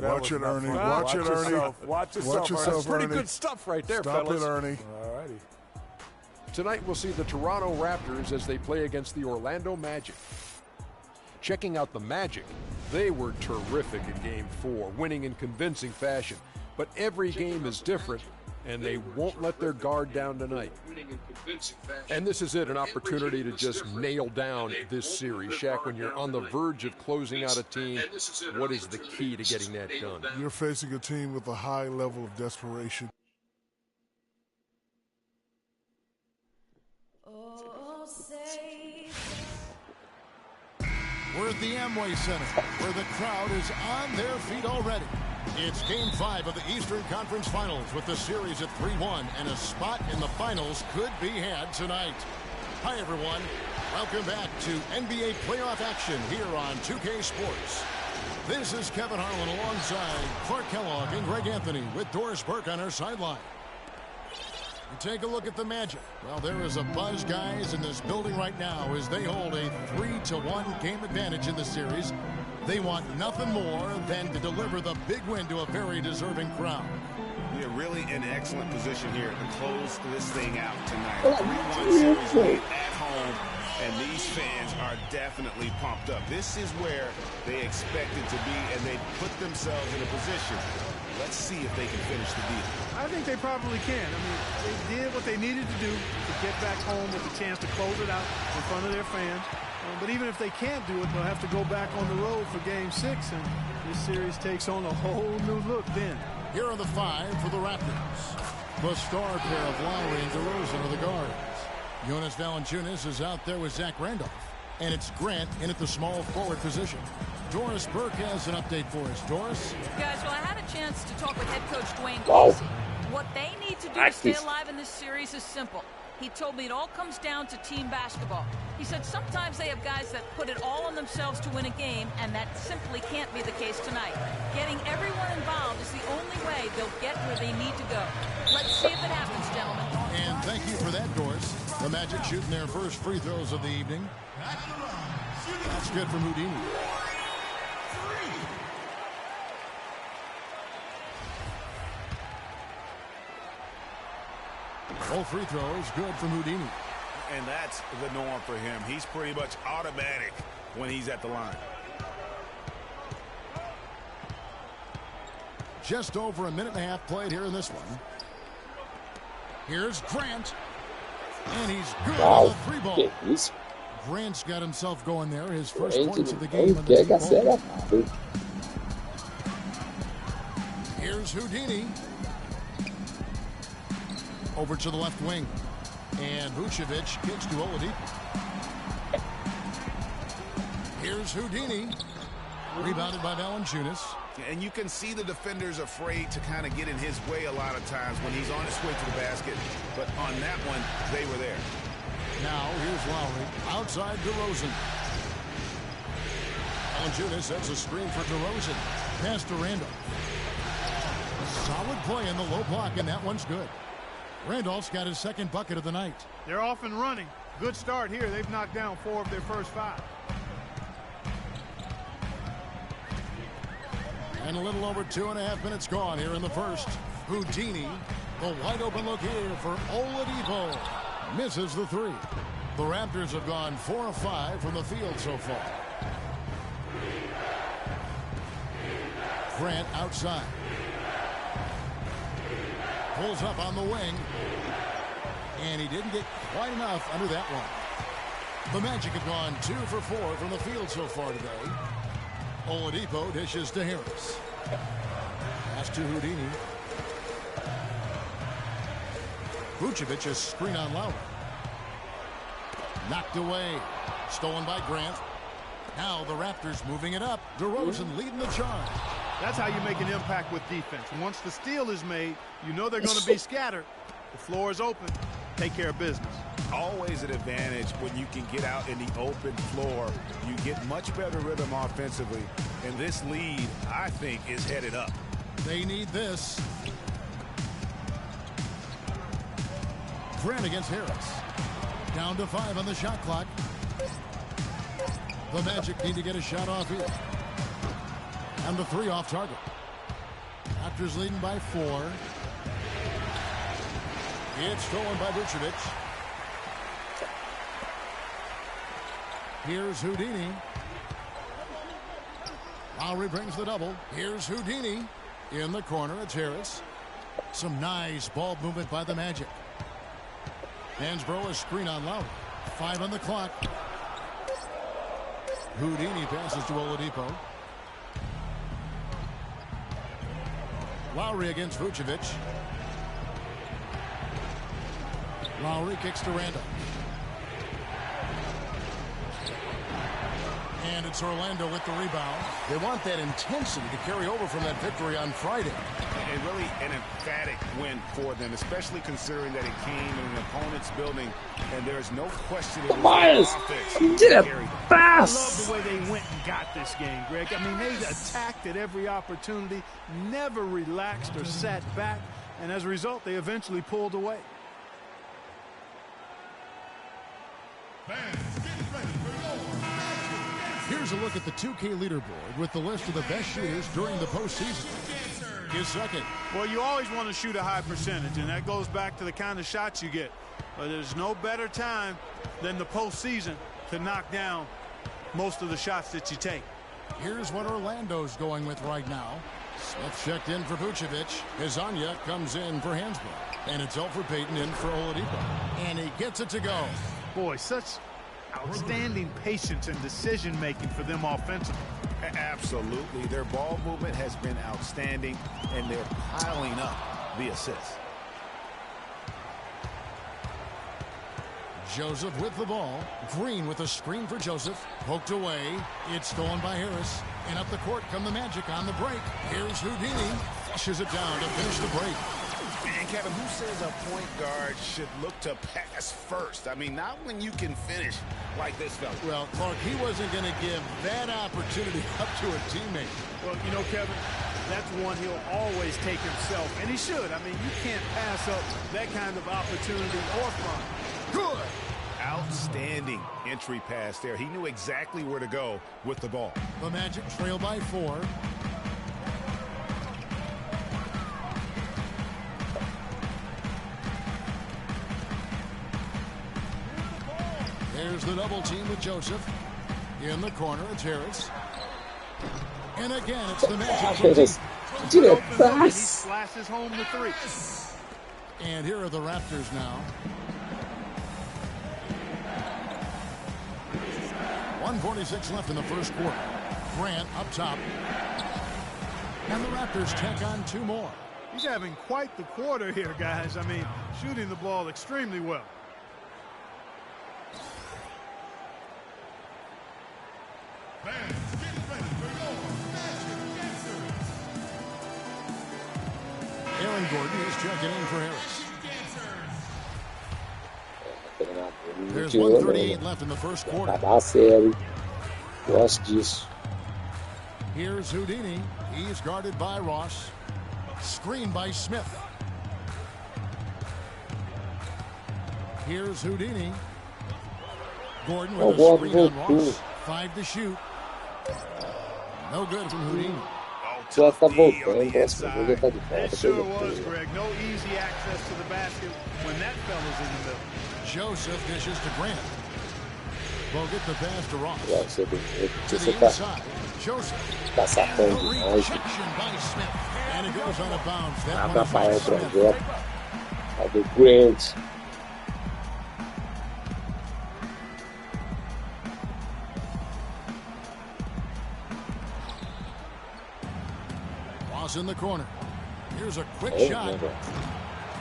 Watch it, Ernie. Watch it, Ernie. Watch yourself, Ernie. That's pretty good stuff right there, fellas. Stop it, Ernie. All righty. Tonight we'll see the Toronto Raptors as they play against the Orlando Magic. Checking out the Magic, they were terrific in Game 4, winning in convincing fashion. But every game is different, and they won't let their guard down tonight. And this is it, an opportunity to just nail down this series. Shaq, when you're on the verge of closing out a team, what is the key to getting that done? You're facing a team with a high level of desperation. We're at the Amway Center, where the crowd is on their feet already. It's Game 5 of the Eastern Conference Finals, with the series at 3-1, and a spot in the finals could be had tonight. Hi, everyone. Welcome back to NBA playoff action here on 2K Sports. This is Kevin Harlan alongside Clark Kellogg and Greg Anthony with Doris Burke on our sideline. You take a look at the Magic. Well, there is a buzz, guys, in this building right now as they hold a 3-1 game advantage in the series. They want nothing more than to deliver the big win to a very deserving crowd. We are really in an excellent position here to close this thing out tonight. 3-1 series at home, and these fans are definitely pumped up. This is where they expected to be, and they put themselves in a position. Let's see if they can finish the deal. I think they probably can. I mean, they did what they needed to do to get back home with a chance to close it out in front of their fans. But even if they can't do it, they'll have to go back on the road for Game 6, and this series takes on a whole new look then. Here are the 5 for the Raptors. The star pair of Lowry and DeRozan are the guards. Jonas Valanciunas is out there with Zach Randolph. And it's Grant in at the small forward position. Doris Burke has an update for us. Doris? Guys, well, I had a chance to talk with head coach Dwayne Casey. What they need to do to stay alive in this series is simple. He told me it all comes down to team basketball. He said sometimes they have guys that put it all on themselves to win a game, and that simply can't be the case tonight. Getting everyone involved is the only way they'll get where they need to go. Let's see if it happens, gentlemen. And thank you for that, Doris. The Magic shooting their first free throws of the evening. That's good from Houdini. All free throws good from Houdini. And that's the norm for him. He's pretty much automatic when he's at the line. Just over a minute and a half played here in this one. Here's Grant. And he's good with a three ball. Grant's got himself going there. His first points of the game. Here's Houdini. Over to the left wing. And Vucevic kicks to Oladipo. Here's Houdini. Rebounded by Valanciunas. And you can see the defenders afraid to kind of get in his way a lot of times when he's on his way to the basket. But on that one, they were there. Now, here's Lowry. Outside DeRozan. Valanciunas sets a screen for DeRozan. Pass to Randolph. Solid play in the low block, and that one's good. Randolph's got his second bucket of the night. They're off and running. Good start here. They've knocked down 4 of their first 5. And a little over 2.5 minutes gone here in the first. Houdini, the wide open look here for Oladipo. Misses the 3. The Raptors have gone 4 of 5 from the field so far. Grant outside. Pulls up on the wing. And he didn't get quite enough under that one. The Magic have gone 2 for 4 from the field so far today. Oladipo dishes to Harris. Pass to Houdini. Vucevic's screen on Lowry. Knocked away. Stolen by Grant. Now the Raptors moving it up. DeRozan leading the charge. That's how you make an impact with defense. Once the steal is made, you know they're going to be scattered. The floor is open. Take care of business. Always an advantage when you can get out in the open floor. You get much better rhythm offensively. And this lead, I think, is headed up. They need this. Grant against Harris. Down to 5 on the shot clock. The Magic need to get a shot off here. And the 3 off target. Raptors leading by 4. It's stolen by Vucevic. Here's Houdini. Lowry brings the double. Here's Houdini. In the corner, it's Harris. Some nice ball movement by the Magic. Hansbrough a screen on Lowry. 5 on the clock. Houdini passes to Oladipo. Lowry against Vucevic. Lowry kicks to Randall. And it's Orlando with the rebound. They want that intensity to carry over from that victory on Friday. And really an emphatic win for them, especially considering that it came in an opponent's building, and there's no question it was offense. He did a pass. I love the way they went and got this game, Greg. I mean, they attacked at every opportunity, never relaxed or sat back, and as a result, they eventually pulled away. Here's a look at the 2K leaderboard with the list of the best shooters during the postseason. His second. Well, you always want to shoot a high percentage, and that goes back to the kind of shots you get. But there's no better time than the postseason to knock down most of the shots that you take. Here's what Orlando's going with right now. Smith checked in for Vucevic. Hezonja comes in for Hansbrough. And it's Elfrid Payton in for Oladipo. And he gets it to go. Boy, such outstanding patience and decision-making for them offensively. Absolutely. Their ball movement has been outstanding, and they're piling up the assists. Joseph with the ball. Green with a screen for Joseph. Poked away. It's stolen by Harris. And up the court come the Magic on the break. Here's Houdini. Flushes it down to finish the break. And Kevin, who says a point guard should look to pass first? I mean, not when you can finish like this fella. Well, Clark, he wasn't going to give that opportunity up to a teammate. Well, you know, Kevin, that's one he'll always take himself, and he should. I mean, you can't pass up that kind of opportunity or fun. Good. Outstanding entry pass there. He knew exactly where to go with the ball. The Magic trail by 4. There's the double team with Joseph. In the corner, it's Harris. And again, it's the Magic. Did a He pass. slashes home the 3. And here are the Raptors now. 1:46 left in the first quarter. Grant up top. And the Raptors tack on 2 more. He's having quite the quarter here, guys. I mean, shooting the ball extremely well. Aaron Gordon is checking in for Harris. There's 1:38 left in the first quarter. Acabar a série. Gosto disso. Here's Houdini. He's guarded by Ross. Screen by Smith. Here's Houdini. Gordon with a screen on Ross. 5 to shoot. No good from Houdini. Já tá voltando, posso jogar tá de It volta. sure was, Greg. No easy access to the basket when that fella's in the middle. Joseph dishes to Grant. Bogut the pass to Ross. Você To the tá inside. Joseph. tá sacando The demais. rejection by Smith. And it goes out of bounds. That one is by Atrapalha o Smith. projeto. A do Grant. Ross in the corner. Here's a quick Oh, shot. meu Deus.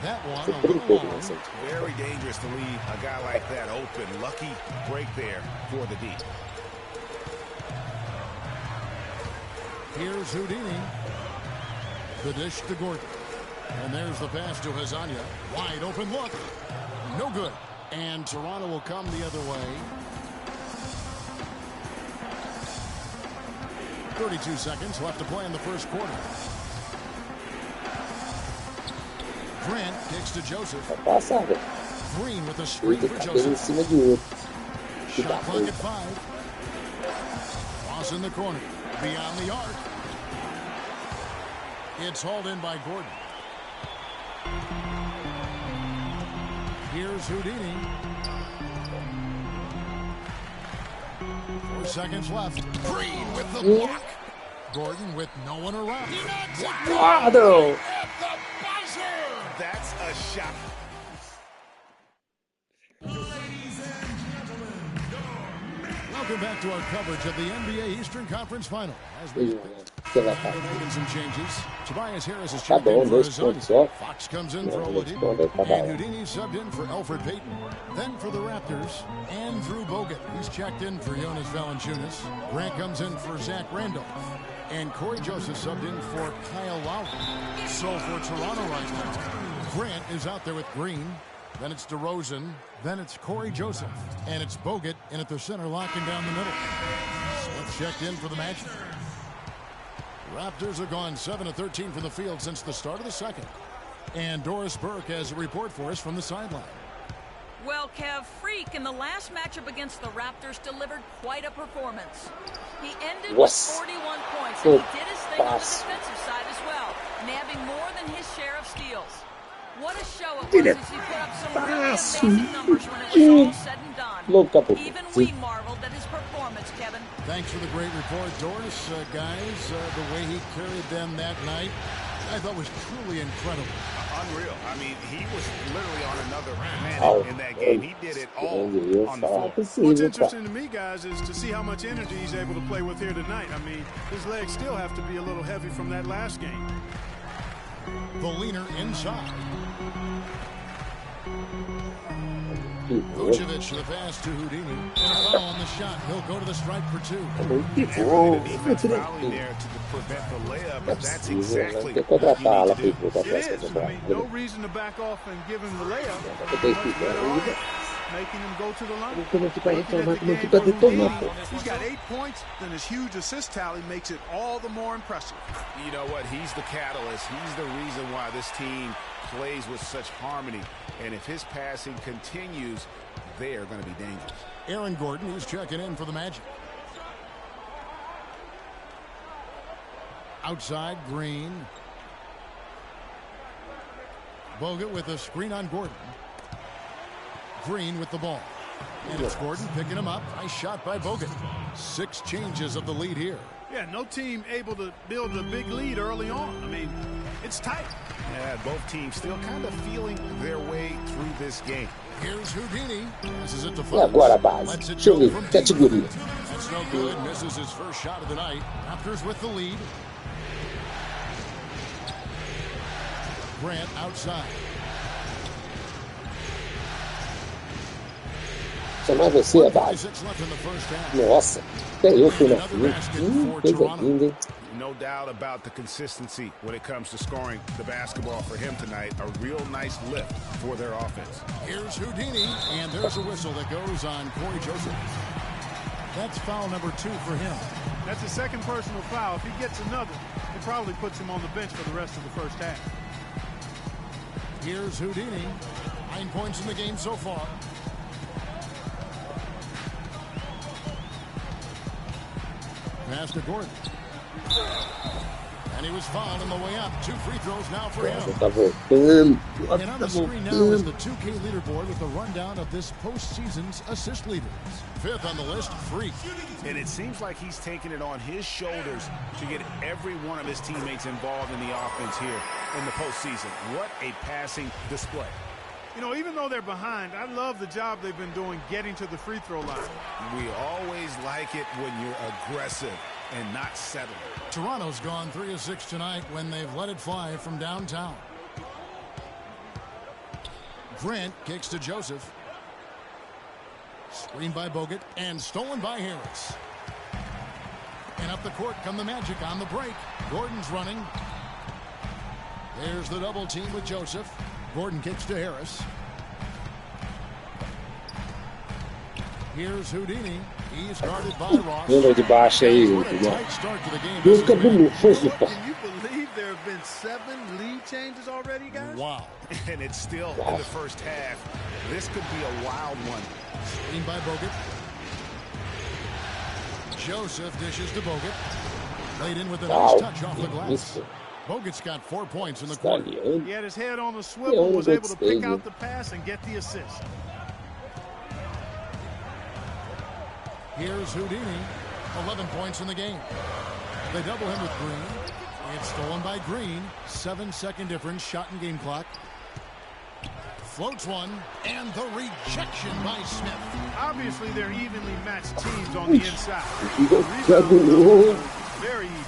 That one Tô a little brincando long. nessa. Very dangerous to leave a guy like that open. Lucky break there for the D. Here's Houdini. The dish to Gordon. And there's the pass to Hezonja. Wide open look. No good. And Toronto will come the other way. 32 seconds left to play in the first quarter. Grant kicks to Joseph. Vai passar, velho. Green with a screen Ele for tá bem em Joseph. cima de outro. Que Shot dá clock at coisa. 5. Ross in the corner. Beyond the arc. It's hauled in by Gordon. Here's Houdini. 4 seconds left. Green with the block. Gordon with no one around. He knocks it down at the buzzer. That's a shot. Welcome back to our coverage of the NBA Eastern Conference Final. As we making some changes. Tobias Harris is checked in for Arizona. Fox comes in for Oladipo. And Houdini subbed in for Elfrid Payton. Then for the Raptors, Andrew Bogut. He's checked in for Jonas Valanciunas. Grant comes in for Zach Randolph. And Corey Joseph subbed in for Kyle Lowry. So for Toronto right now, Grant is out there with Green. Then it's DeRozan. Then it's Corey Joseph. And it's Bogut in at the center, locking down the middle. Smith checked in for the Magic. Raptors have gone 7 of 13 from the field since the start of the second. And Doris Burke has a report for us from the sideline. Well, Kev, Freak in the last matchup against the Raptors delivered quite a performance. He ended with 41 points, and he did his thing on the defensive side as well, nabbing more than his share of steals. What a show it was as he put up some really amazing numbers when it was all said and done. Even we marveled at his performance, Kevin. Thanks for the great report, Doris. Guys, the way he carried them that night, I thought was truly incredible. Unreal. I mean, he was literally on another planet in that game. He did it all on the floor. What's interesting to me, guys, is to see how much energy he's able to play with here tonight. I mean, his legs still have to be a little heavy from that last game. The leaner inside. Vucevic the pass to Houdini. And a foul on the shot. He'll go to the strike for 2. The defense rallying there to prevent the layup, but that's exactly what you need to do. It is. I mean, no reason to back off and give him the layup. Making him go to the line. He's got 8 points, then his huge assist tally makes it all the more impressive. You know what? He's the catalyst. He's the reason why this team plays with such harmony. And if his passing continues, they are going to be dangerous. Aaron Gordon is checking in for the Magic. Outside, Green. Bogut with a screen on Gordon. Green with the ball. And it's Gordon picking him up. Nice shot by Bogut. 6 changes of the lead here. Yeah, no team able to build a big lead early on. I mean, it's tight. Yeah, both teams still kind of feeling their way through this game. Here's Houdini. Passes it to E agora a base. Deixa eu ver. Categoria. That's no good. Misses his first shot of the night. Raptors with the lead. Grant outside. Só mais você a base. Nossa, até eu fui na frente. Coisa linda, hein? No doubt about the consistency when it comes to scoring the basketball for him tonight. A real nice lift for their offense. Here's Houdini, and there's a whistle that goes on Corey Joseph. That's foul number 2 for him. That's a second personal foul. If he gets another, it probably puts him on the bench for the rest of the first half. Here's Houdini. 9 points in the game so far. Pass to Gordon. And he was fouled on the way up. 2 free throws now for him. And on the screen now is the 2K leaderboard with a rundown of this postseason's assist leaders. 5th on the list, Freak. And it seems like he's taking it on his shoulders to get every one of his teammates involved in the offense here in the postseason. What a passing display. You know, even though they're behind, I love the job they've been doing getting to the free throw line. We always like it when you're aggressive and not settling. Toronto's gone 3 of 6 tonight when they've let it fly from downtown. Grant kicks to Joseph. Screened by Bogut and stolen by Harris. And up the court come the Magic on the break. Gordon's running. There's the double team with Joseph. Gordon kicks to Harris. Here's Houdini. He's guarded by Ross. Número de baixo aí, nunca bonito. Can you believe there have been 7 lead changes already, guys? Wow. And it's still in the first half. This could be a wild one. Screen by Bogut. Joseph dishes to Bogut. Laid in with a nice touch off the glass. Bogut's got 4 points in the quarter. He had his head on the swivel and was able to pick out the pass and get the assist. Here's Houdini, 11 points in the game. They double him with Green. It's stolen by Green. 7-second difference, shot and game clock. Floats one, and the rejection by Smith. Obviously, they're evenly matched teams on the inside. Very even.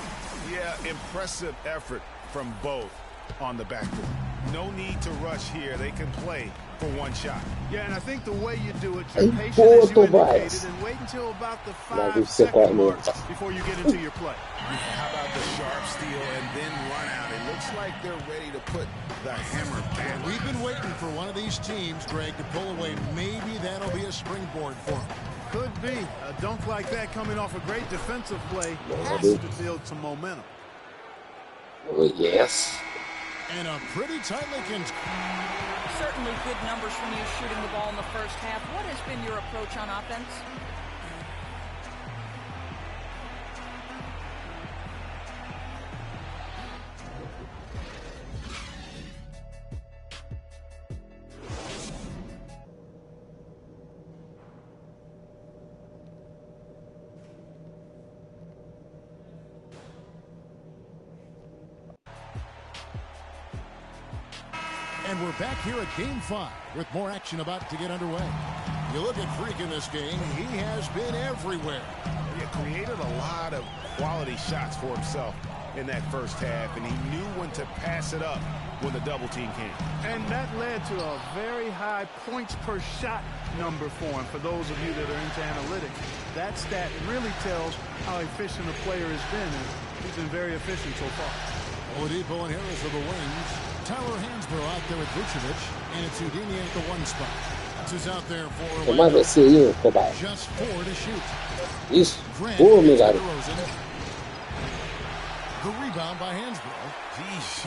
Yeah, impressive effort from both on the backboard. No need to rush here. They can play for one shot. Yeah, and I think the way you do it, you're patient as you indicated, and wait until about the 5-second mark before you get into your play. How about the sharp steal and then run out? It looks like they're ready to put the hammer down. We've been waiting for one of these teams, Greg, to pull away. Maybe that'll be a springboard for them. Could be. A dunk like that coming off a great defensive play has to build some momentum. Oh, yes. And a pretty tightly contested. Certainly good numbers from you shooting the ball in the first half. What has been your approach on offense? And we're back here at Game 5 with more action about to get underway. You look at Freak in this game, he has been everywhere. He created a lot of quality shots for himself in that first half, and he knew when to pass it up when the double team came. And that led to a very high points per shot number for him. For those of you that are into analytics, that stat really tells how efficient a player has been, and he's been very efficient so far. Oladipo and Harris are the wings. Tyler Hansbrough out there with Vucevic, and it's Houdini at the one spot. That's who's out there for Tomar você aí, cobaia. just 4 to shoot. Isso. Boa, meu garoto. The rebound by Hansbrough. Jeez,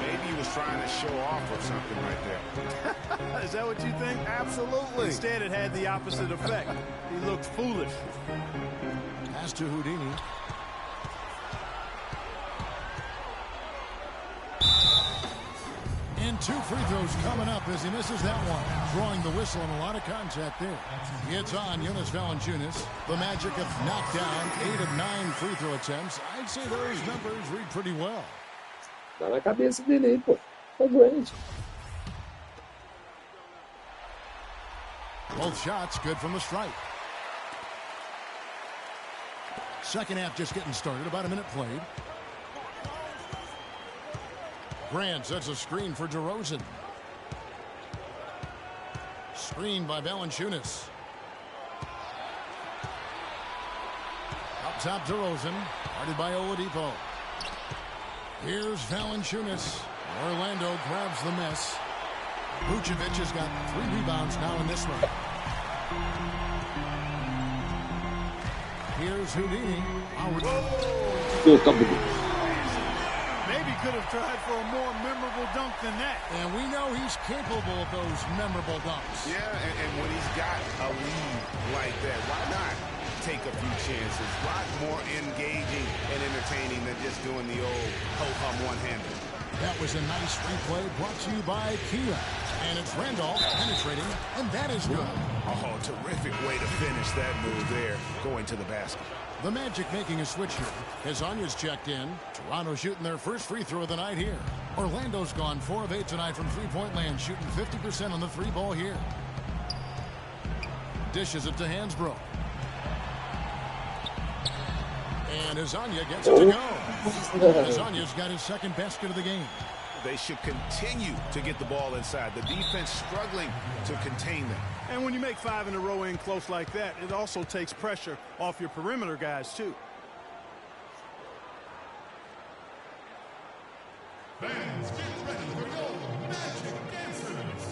maybe he was trying to show off or something right there. Is that what you think? Absolutely. Instead, it had the opposite effect. He looked foolish. Pass to Houdini. And 2 free throws coming up as he misses that one. Drawing the whistle and a lot of contact there. It's on Jonas Valanciunas. The Magic have knocked down 8 of 9 free throw attempts. I'd say those numbers read pretty well. Tá na cabeça dele aí, pô. Tá doente. Both shots good from the stripe. Second half just getting started. About a minute played. Grant sets a screen for DeRozan. Screen by Valanciunas. Up top, DeRozan. Guarded by Oladipo. Here's Valanciunas. Orlando grabs the miss. Vucevic has got 3 rebounds now in this one. Here's Houdini. Maybe could have tried for a more memorable dunk than that. And we know he's capable of those memorable dunks. Yeah, and when he's got a lead like that, why not take a few chances? A lot more engaging and entertaining than just doing the old ho-hum one-hander. That was a nice replay brought to you by Kia. And it's Randolph penetrating, and that is good. Oh, terrific way to finish that move there, going to the basket. The Magic making a switch here. Hezonja's checked in. Toronto shooting their first free throw of the night here. Orlando's gone 4 of 8 tonight from three-point land, shooting 50% on the 3-ball here. Dishes it to Hansbrough. And Hezonja gets it to go. Hezonja's got his second basket of the game. They should continue to get the ball inside. The defense struggling to contain them. And when you make 5 in a row in close like that, it also takes pressure off your perimeter guys, too. Fans, get ready for your Magic Dancers.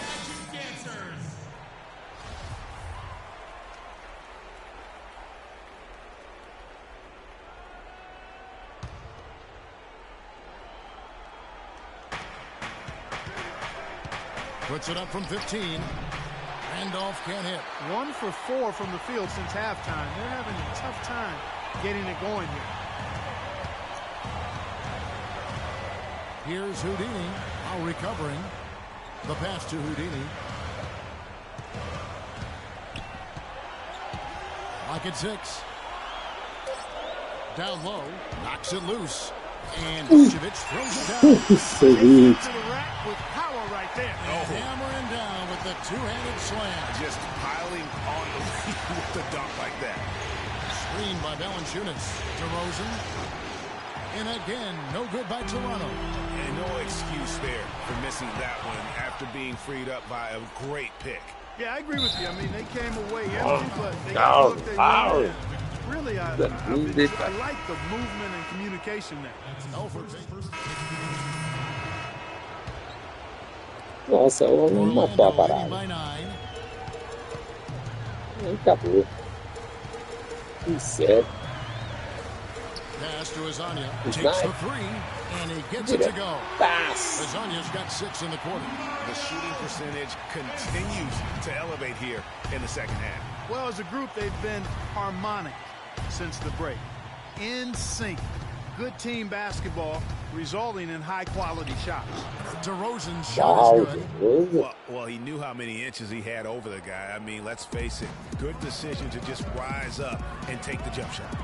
Magic Dancers. Puts it up from 15. Randolph can't hit. 1 for 4 from the field since halftime. They're having a tough time getting it going here. Here's Houdini, now recovering. The pass to Houdini. Pocket 6. Down low, knocks it loose. And Vucevic throws it down. So weak. To the rack with power right there. Hammering down with the two-handed slam. Just piling on the lead with the dunk like that. Screen by Valanciunas. DeRozan. And again, no good by Toronto. And no excuse there for missing that one after being freed up by a great pick. Yeah, I agree with you. I mean, they came away empty, but they got what they wanted. Really, I like the movement and communication there. Nossa, o homem matou a parada. Acabou. Sério. Pass to Azania. Takes the 3, and he gets it to go. Azania's got 6 in the quarter. The shooting percentage continues to elevate here in the second half. Well, as a group, they've been harmonic since the break. In sync. Good team basketball, resulting in high-quality shots. DeRozan's shot is good. Well, he knew how many inches he had over the guy. I mean, let's face it, good decision to just rise up and take the jump shot.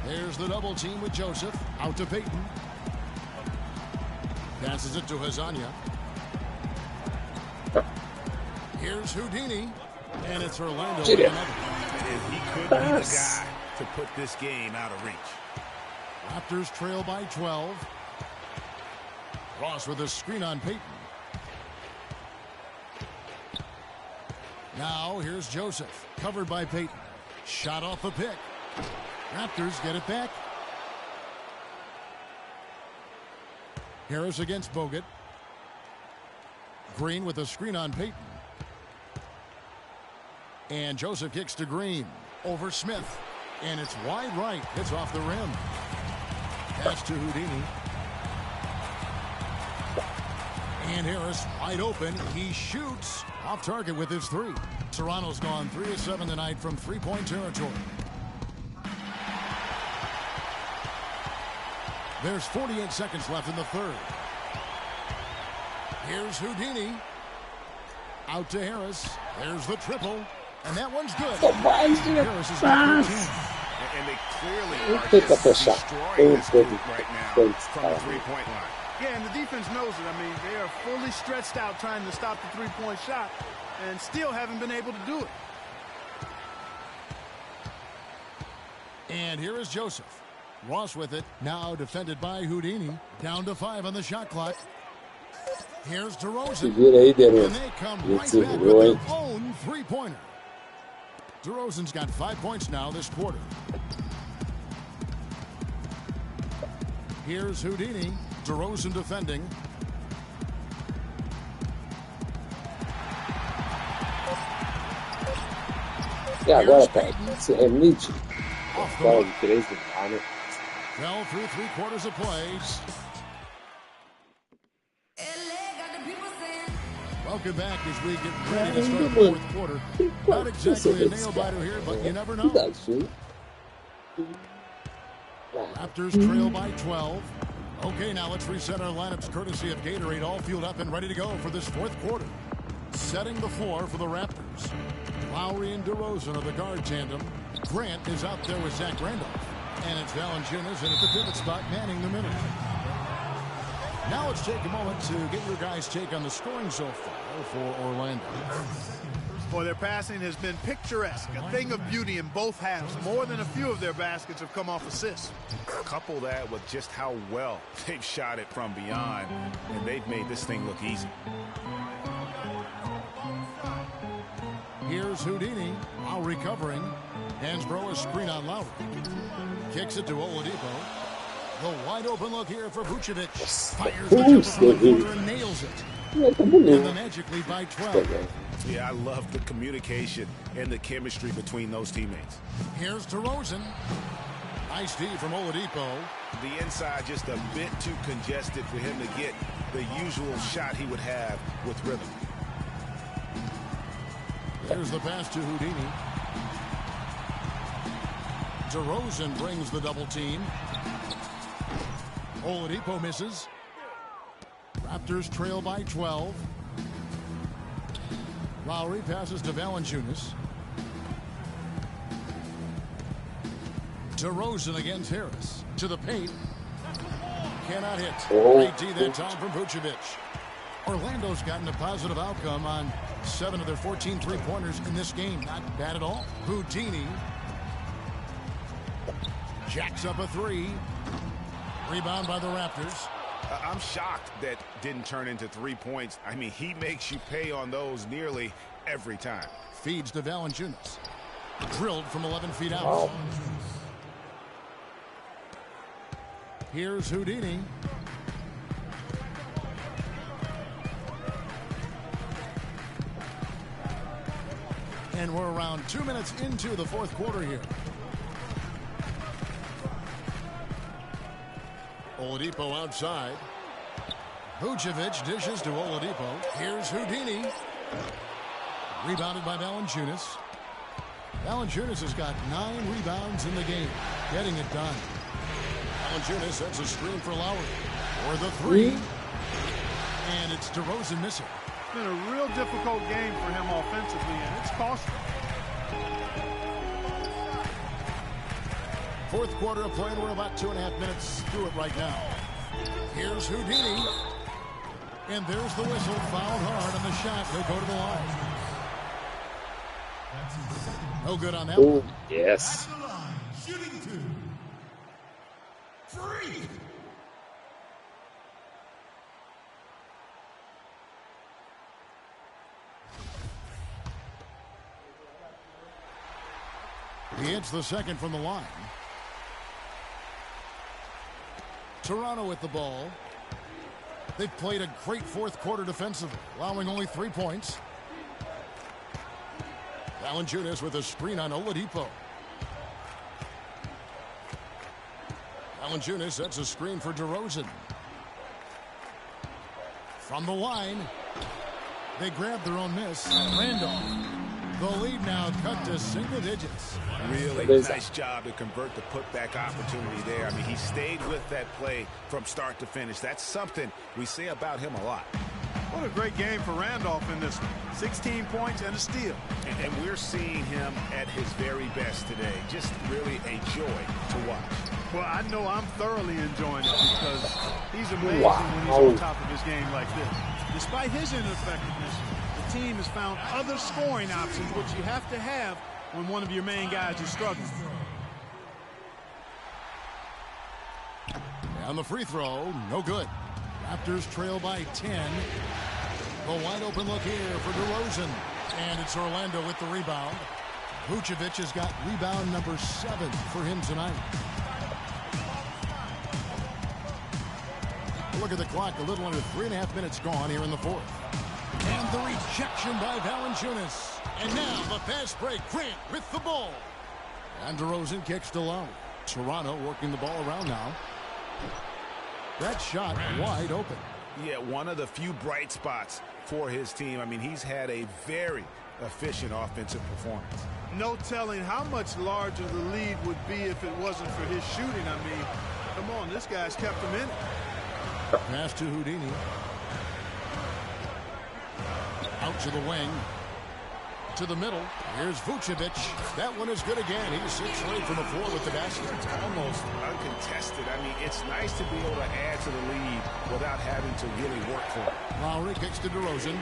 There's the double team with Joseph. Out to Payton. Passes it to Hazania. Here's Houdini. And it's Orlando with another. And he could be the guy to put this game out of reach. Raptors trail by 12. Ross with a screen on Payton. Now here's Joseph. Covered by Payton. Shot off the pick. Raptors get it back. Harris against Bogut. Green with a screen on Payton. And Joseph kicks to Green. Over Smith. And it's wide right. It's off the rim. Pass to Houdini. And Harris wide open. He shoots off target with his 3. Toronto's gone 3 of 7 tonight from three-point territory. There's 48 seconds left in the third. Here's Houdini. Out to Harris. There's the triple. And that one's good. Harris is got 13. And they clearly are just destroying this group right now from the three-point line. Yeah, and the defense knows it. I mean, they are fully stretched out trying to stop the three-point shot and still haven't been able to do it. And here is Joseph. Ross with it. Now defended by Houdini. Down to 5 on the shot clock. Here's DeRozan. And they come right back with their own three-pointer. DeRozan's got 5 points now this quarter. Here's Houdini. DeRozan defending. E agora, cara, se remite. Bola de 3 do cara. Fell through 3 quarters of plays. Welcome back as we get ready to start the fourth quarter. Not exactly a nail-biter here, but you never know. Raptors trail by 12. Okay, now let's reset our lineups courtesy of Gatorade. All fueled up and ready to go for this fourth quarter. Setting the floor for the Raptors. Lowry and DeRozan are the guard tandem. Grant is out there with Zach Randolph. And it's Valanciunas in at the pivot spot manning the middle. Now let's take a moment to get your guys' take on the scoring so far for Orlando. Boy, their passing has been picturesque, a thing of beauty in both halves. More than a few of their baskets have come off assists. Couple that with just how well they've shot it from beyond, and they've made this thing look easy. Here's Houdini, while recovering. Hansbrough a screen on Lowry. Kicks it to Oladipo. The wide open look here for Vucevic. Fires the jumper from the corner and nails it. And the Magic lead by 12. Yeah, I love the communication and the chemistry between those teammates. Here's DeRozan. Nice D from Oladipo. The inside just a bit too congested for him to get the usual shot he would have with rhythm. Here's the pass to Houdini. DeRozan brings the double team. Oladipo misses. Raptors trail by 12. Lowry passes to Valanciunas. DeRozan against Harris. To the paint. Cannot hit. Great D that time from Vucevic. Orlando's gotten a positive outcome on 7 of their 14 three-pointers in this game. Not bad at all. Houdini jacks up a three. Rebound by the Raptors. I'm shocked that didn't turn into 3 points. I mean, he makes you pay on those nearly every time. Feeds to Valanciunas. Drilled from 11 feet out. Wow. Here's Houdini. And we're around 2 minutes into the fourth quarter here. Oladipo outside. Vucevic dishes to Oladipo. Here's Houdini. Rebounded by Valanciunas. Valanciunas has got 9 rebounds in the game. Getting it done. Valanciunas sets a screen for Lowry. For the three. And it's DeRozan missing. It's been a real difficult game for him offensively, and it's costly. Fourth quarter of play, and we're about 2.5 minutes through it right now. Here's Houdini. And there's the whistle. Fouled hard on the shot. He'll go to the line. No good on that one. Yes. Shooting 2. Free. He hits the second from the line. Toronto with the ball. They've played a great fourth quarter defensively, allowing only 3 points. Valanciunas with a screen on Oladipo. Valanciunas sets a screen for DeRozan. From the line, they grab their own miss. Randolph. The lead now cut to single digits. Really nice job to convert the putback opportunity there. I mean, he stayed with that play from start to finish. That's something we say about him a lot. What a great game for Randolph in this one. 16 points and a steal. And we're seeing him at his very best today. Just really a joy to watch. Well, I know I'm thoroughly enjoying it because he's amazing when he's on top of his game like this. Despite his ineffectiveness, the team has found other scoring options, which you have to have when one of your main guys is struggling. And the free throw, no good. Raptors trail by 10. The wide open look here for DeRozan. And it's Orlando with the rebound. Vucevic has got rebound number 7 for him tonight. Look at the clock, a little under 3.5 minutes gone here in the fourth. And the rejection by Valanciunas. And now the fast break. Grant with the ball. And DeRozan kicks to Lowry. Toronto working the ball around now. That shot wide open. Yeah, one of the few bright spots for his team. I mean, he's had a very efficient offensive performance. No telling how much larger the lead would be if it wasn't for his shooting. I mean, come on, this guy's kept him in it. Pass to Houdini. Out to the wing. To the middle. Here's Vucevic. That one is good again. He's 6 straight from the floor with the basket. It's almost uncontested. I mean, it's nice to be able to add to the lead without having to really work for it. Lowry kicks to DeRozan.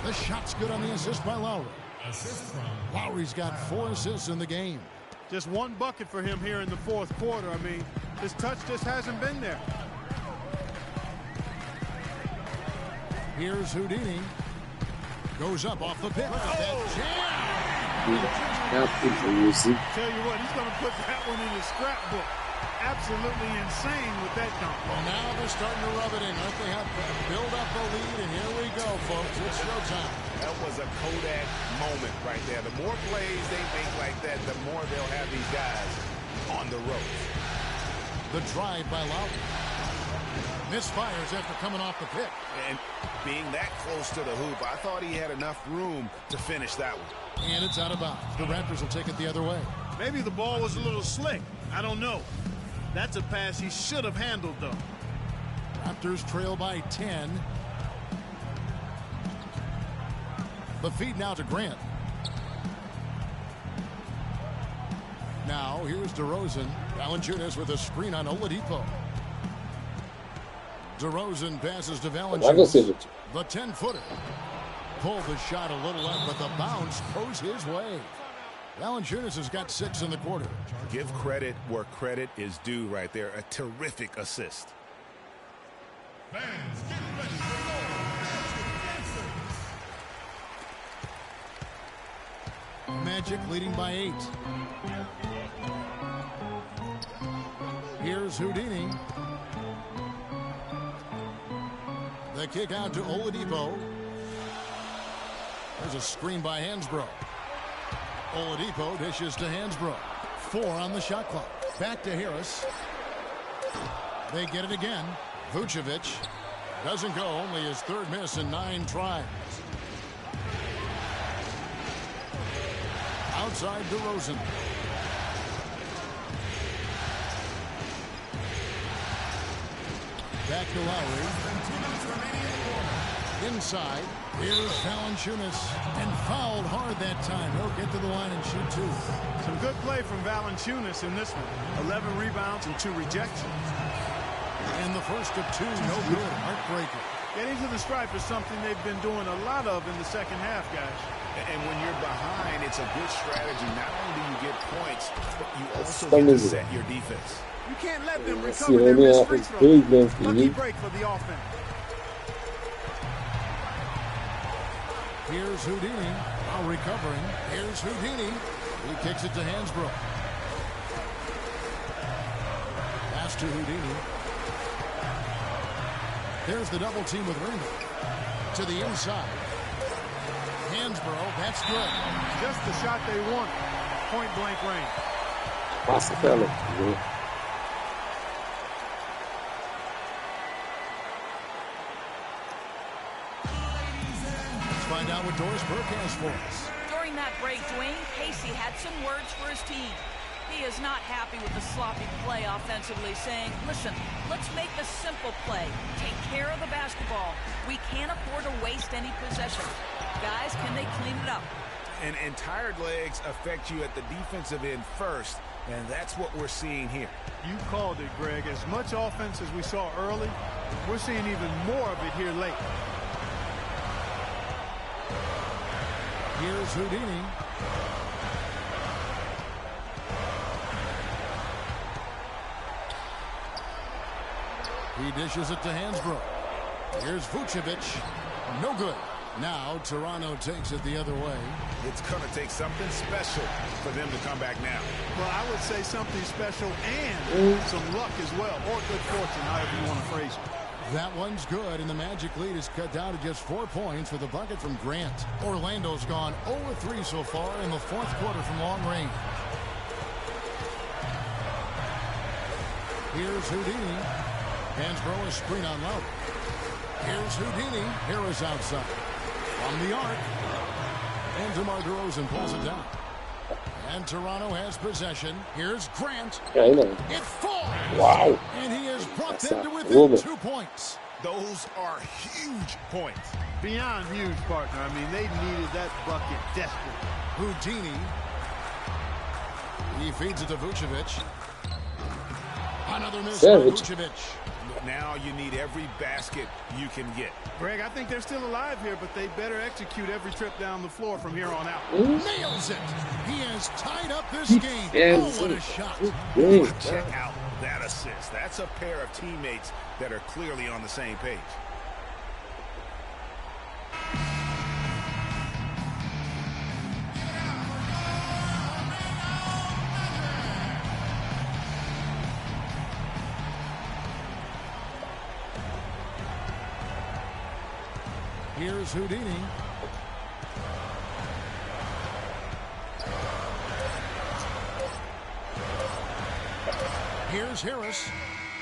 The shot's good on the assist by Lowry. Lowry's got 4 assists in the game. Just 1 bucket for him here in the fourth quarter. I mean, his touch just hasn't been there. Here's Houdini. Goes up off the pick. Look at that jam. Tell you what, he's going to put that one in his scrapbook. Absolutely insane with that dunk. Well, now they're starting to rub it in. Let they have to build up the lead, and here we go, folks. It's showtime. That was a Kodak moment right there. The more plays they make like that, the more they'll have these guys on the road. The drive by Lowry. Misfires after coming off the pick. And being that close to the hoop, I thought he had enough room to finish that one. And it's out of bounds. The Raptors will take it the other way. Maybe the ball was a little slick. I don't know. That's a pass he should have handled, though. Raptors trail by 10. The feed now to Grant. Now here's DeRozan. Valanciunas with a screen on Oladipo. DeRozan passes to Valanciunas. The 10-footer. Pulled the shot a little left, but the bounce goes his way. Valanciunas has got 6 in the quarter. Give credit where credit is due right there. A terrific assist. Fans, get ready for more. Magic leading by 8. Here's Houdini. The kick out to Oladipo. There's a screen by Hansbrough. Oladipo dishes to Hansbrough. 4 on the shot clock. Back to Harris. They get it again. Vucevic doesn't go. Only his 3rd miss in 9 tries. Outside DeRozan. Back to Lowry. Inside. Here's Valanciunas. And fouled hard that time. He'll get to the line and shoot 2. Some good play from Valanciunas in this one. 11 rebounds and 2 rejections. And the first of 2, no good. Heartbreaker. Getting to the stripe is something they've been doing a lot of in the second half, guys. And when you're behind, it's a good strategy. Not only do you get points, but you also get to set your defense. You can't let them recover their missed free throws. Lucky break for the offense. Here's Houdini. Now recovering. Here's Houdini. He kicks it to Hansbrough. Pass to Houdini. There's the double team with Randall. To the inside. Hansbrough, that's good. Just the shot they want. Point blank range. Passa, cara. Let's find out what Doris Burke has for us. During that break, Dwayne Casey had some words for his team. He is not happy with the sloppy play offensively, saying, listen, let's make a simple play. Take care of the basketball. We can't afford to waste any possession. Guys, can they clean it up? And tired legs affect you at the defensive end first, and that's what we're seeing here. You called it, Greg. As much offense as we saw early, we're seeing even more of it here late. Here's Houdini. He dishes it to Hansbrough. Here's Vucevic. No good. Now Toronto takes it the other way. It's going to take something special for them to come back now. Well, I would say something special and some luck as well, or good fortune, however you want to phrase it. That one's good, and the Magic lead is cut down to just 4 points with a bucket from Grant. Orlando's gone 0-3 so far in the 4th quarter from long range. Here's Houdini. Hansbrough, a screen on Lowry. Here's Houdini. Harris outside. From the arc. And DeMar DeRozan pulls it down. And Toronto has possession. Here's Grant. It falls. Wow. And he has brought them to within 2 points. Those are huge points. Beyond huge, partner. I mean, they needed that bucket desperately. Houdini. He feeds it to Vucevic. Another miss by Vucevic. Now you need every basket you can get. Greg, I think they're still alive here, but they better execute every trip down the floor from here on out. Nails it. He has tied up this game. Oh, what a shot. Check out that assist. That's a pair of teammates that are clearly on the same page. Here's Houdini. Here's Harris.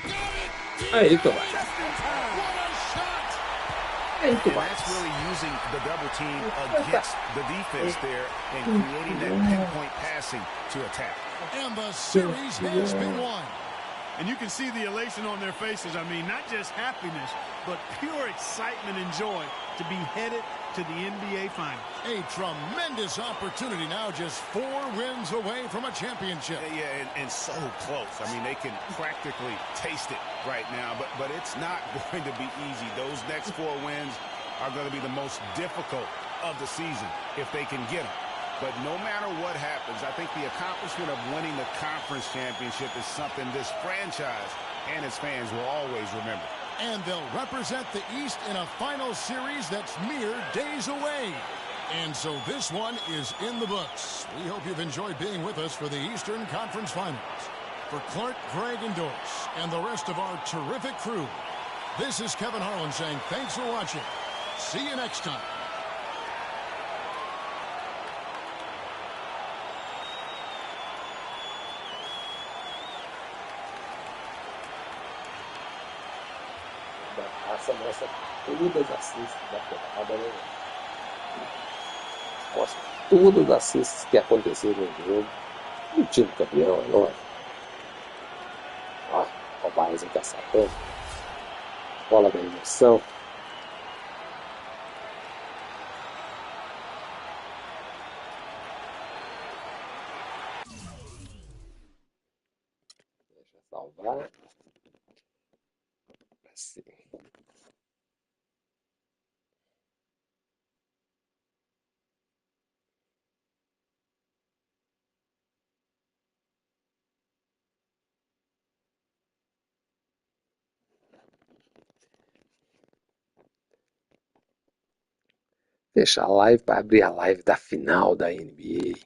Got it! Aí tu vai. Aí tu And vai. that's really using the double team against the defense there and creating that pinpoint passing to attack. And the series has been won. And you can see the elation on their faces. I mean, not just happiness, but pure excitement and joy to be headed to the NBA Finals. A tremendous opportunity now, just 4 wins away from a championship. Yeah, and so close. I mean, they can practically taste it right now, but it's not going to be easy. Those next 4 wins are going to be the most difficult of the season if they can get them. But no matter what happens, I think the accomplishment of winning the conference championship is something this franchise and its fans will always remember. And they'll represent the East in a final series that's mere days away. And so this one is in the books. We hope you've enjoyed being with us for the Eastern Conference Finals. For Clark, Greg, and Doris, and the rest of our terrific crew, this is Kevin Harlan saying thanks for watching. See you next time. Essa mostra todas as assistências da temporada, né? Mostra todas as assistências que aconteceram no jogo. E o time campeão, é lógico. Ó, o Barnes encaçapando. Bola da emoção. Deixa eu salvar. Assim. Fechar a live para abrir a live da final da NBA.